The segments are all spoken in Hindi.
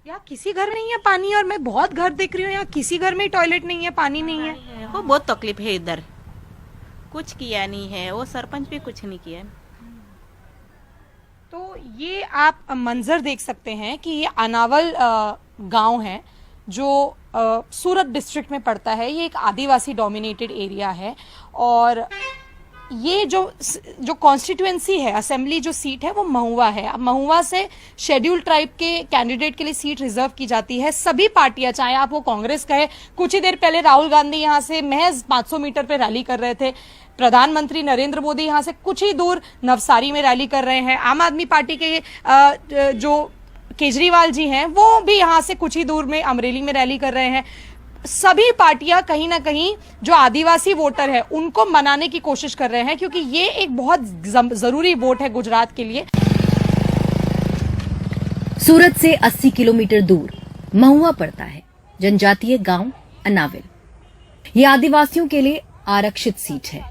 यहाँ किसी घर में नहीं है पानी, और मैं बहुत घर देख रही हूँ यहाँ किसी घर में टॉयलेट नहीं है, पानी नहीं है। वो बहुत तकलीफ है इधर, कुछ किया नहीं है, वो सरपंच भी कुछ नहीं किया। तो ये आप मंजर देख सकते हैं कि ये अनावल गांव है जो सूरत डिस्ट्रिक्ट में पड़ता है। ये एक आदिवासी डोमिनेटेड एरिया है, और ये जो कॉन्स्टिट्यूएंसी है, असेंबली जो सीट है वो महुआ है। अब महुआ से शेड्यूल ट्राइब के कैंडिडेट के लिए सीट रिजर्व की जाती है। सभी पार्टियां, चाहे आप वो कांग्रेस कहे, कुछ ही देर पहले राहुल गांधी यहाँ से महज 500 मीटर पे रैली कर रहे थे। प्रधानमंत्री नरेंद्र मोदी यहाँ से कुछ ही दूर नवसारी में रैली कर रहे हैं। आम आदमी पार्टी के जो केजरीवाल जी हैं वो भी यहाँ से कुछ ही दूर में अमरेली में रैली कर रहे हैं। सभी पार्टियां कहीं ना कहीं जो आदिवासी वोटर है उनको मनाने की कोशिश कर रहे हैं, क्योंकि ये एक बहुत जरूरी वोट है गुजरात के लिए। सूरत से 80 किलोमीटर दूर महुआ पड़ता है, जनजातीय गांव अनाविल। ये आदिवासियों के लिए आरक्षित सीट है।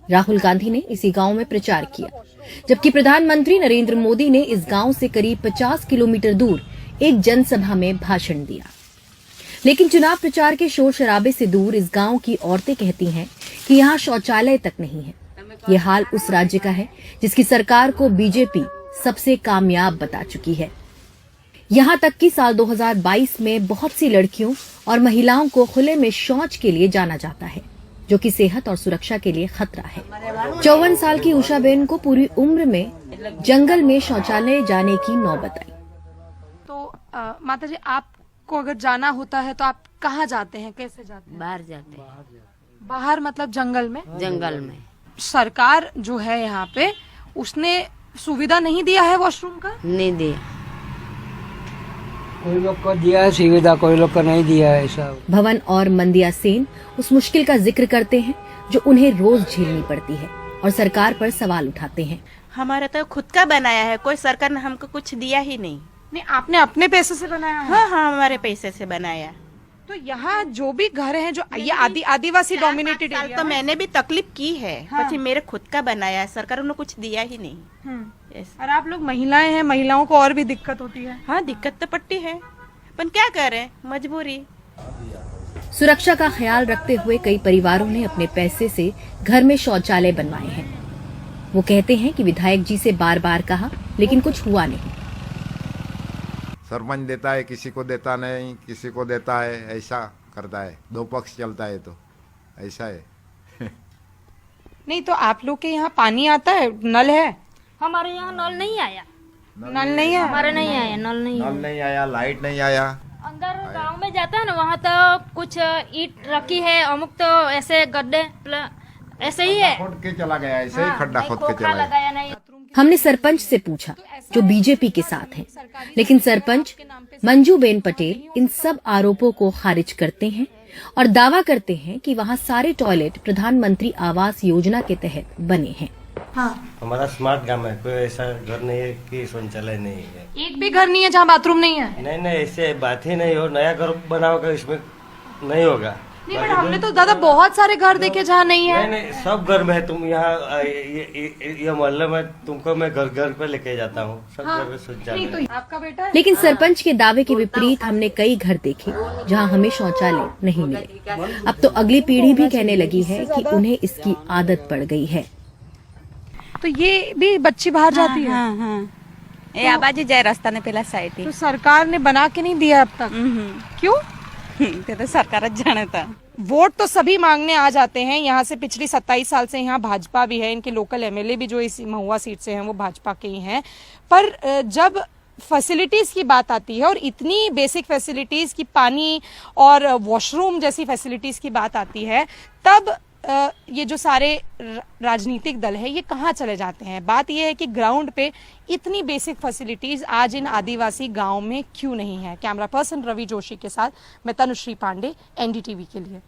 राहुल गांधी ने इसी गांव में प्रचार किया, जबकि प्रधानमंत्री नरेंद्र मोदी ने इस गांव से करीब 50 किलोमीटर दूर एक जनसभा में भाषण दिया। लेकिन चुनाव प्रचार के शोर शराबे से दूर इस गांव की औरतें कहती हैं कि यहाँ शौचालय तक नहीं है। ये हाल उस राज्य का है जिसकी सरकार को बीजेपी सबसे कामयाब बता चुकी है। यहाँ तक कि साल 2022 में बहुत सी लड़कियों और महिलाओं को खुले में शौच के लिए जाना जाता है, जो कि सेहत और सुरक्षा के लिए खतरा है। 54 साल की उषाबेन को पूरी उम्र में जंगल में शौचालय जाने की नौबत आई। तो माता जी, आपको अगर जाना होता है तो आप कहाँ जाते हैं, कैसे जाते हैं? बाहर जाते हैं। बाहर मतलब जंगल में? जंगल में। सरकार जो है यहाँ पे, उसने सुविधा नहीं दिया है वॉशरूम का? नहीं दिया। कोई लोग को दिया है सुविधा, कोई लोग को नहीं दिया है। ऐसा भवन और मंदिया सेन उस मुश्किल का जिक्र करते हैं जो उन्हें रोज झेलनी पड़ती है, और सरकार पर सवाल उठाते हैं। हमारा तो खुद का बनाया है, कोई सरकार ने हमको कुछ दिया ही नहीं। नहीं, आपने अपने पैसे से बनाया है? हाँ हाँ, हमारे पैसे से बनाया। तो यहाँ जो भी घर हैं, जो ये आदिवासी डोमिनेटेड साल एरिया तो है। मैंने भी तकलीफ की है, हाँ। પછી मेरे खुद का बनाया है, सरकार ने कुछ दिया ही नहीं। Yes। और आप लोग महिलाएं हैं, महिलाओं को और भी दिक्कत होती है। हाँ, दिक्कत तो पड़ती है, पर क्या करें, मजबूरी। सुरक्षा का ख्याल रखते हुए कई परिवारों ने अपने पैसे से घर में शौचालय बनवाए हैं। वो कहते हैं कि विधायक जी से बार बार कहा, लेकिन कुछ हुआ नहीं। सरपंच देता है, किसी को देता नहीं, किसी को देता है, ऐसा करता है। दो पक्ष चलता है, तो ऐसा है। नहीं तो आप लोग के यहाँ पानी आता है, नल है? हमारे यहाँ नल नहीं आया। नल नहीं है हमारे नहीं आया, नल नहीं नल नहीं आया, लाइट नहीं आया। अंदर गांव में जाता है ना, वहाँ तो कुछ ईंट रखी है, अमुक तो ऐसे गड्ढे ऐसे ही है। खोद के चला गया, ऐसे ही खड्डा खोद के खोखा चला गया। लगाया नहीं। हमने सरपंच से पूछा, जो बीजेपी के साथ हैं, लेकिन सरपंच मंजूबेन पटेल इन सब आरोपों को खारिज करते हैं और दावा करते हैं कि वहाँ सारे टॉयलेट प्रधानमंत्री आवास योजना के तहत बने हैं। हाँ। हमारा स्मार्ट गांव है, कोई ऐसा घर नहीं है कि शौचालय नहीं है। एक भी घर नहीं है जहाँ बाथरूम नहीं है? नहीं नहीं, ऐसे बात ही नहीं हो। नया घर बना होगा, इसमें नहीं होगा। नहीं, बट हमने तो दादा बहुत सारे घर देखे जहाँ नहीं है। नहीं नहीं, सब घर में है। तुम यहाँ ये मोहल्ले में तुमको मैं घर घर पे लेके जाता हूँ, सब घर में शौचालय। नहीं तो आपका बेटा है? लेकिन सरपंच के दावे के विपरीत हमने कई घर देखे जहां हमें शौचालय नहीं मिले। अब तो अगली पीढ़ी भी कहने लगी है कि उन्हें इसकी आदत पड़ गई है। तो ये भी बच्ची बाहर जाती है? हाँ हाँ, ये आबाजी जाए रास्ता ने पहला साइड तो सरकार ने बना के नहीं दिया अब तक? क्यों? ते तो सरकार जाने था। वोट तो सभी मांगने आ जाते हैं। यहाँ से पिछली 27 साल से यहाँ भाजपा भी है, इनके लोकल एमएलए भी जो इस महुआ सीट से हैं वो भाजपा के ही हैं। पर जब फैसिलिटीज की बात आती है, और इतनी बेसिक फैसिलिटीज की पानी और वॉशरूम जैसी फैसिलिटीज की बात आती है, तब ये जो सारे राजनीतिक दल है ये कहाँ चले जाते हैं? बात ये है कि ग्राउंड पे इतनी बेसिक फैसिलिटीज आज इन आदिवासी गांव में क्यों नहीं है? कैमरा पर्सन रवि जोशी के साथ मैं तनुश्री पांडे, एनडीटीवी के लिए।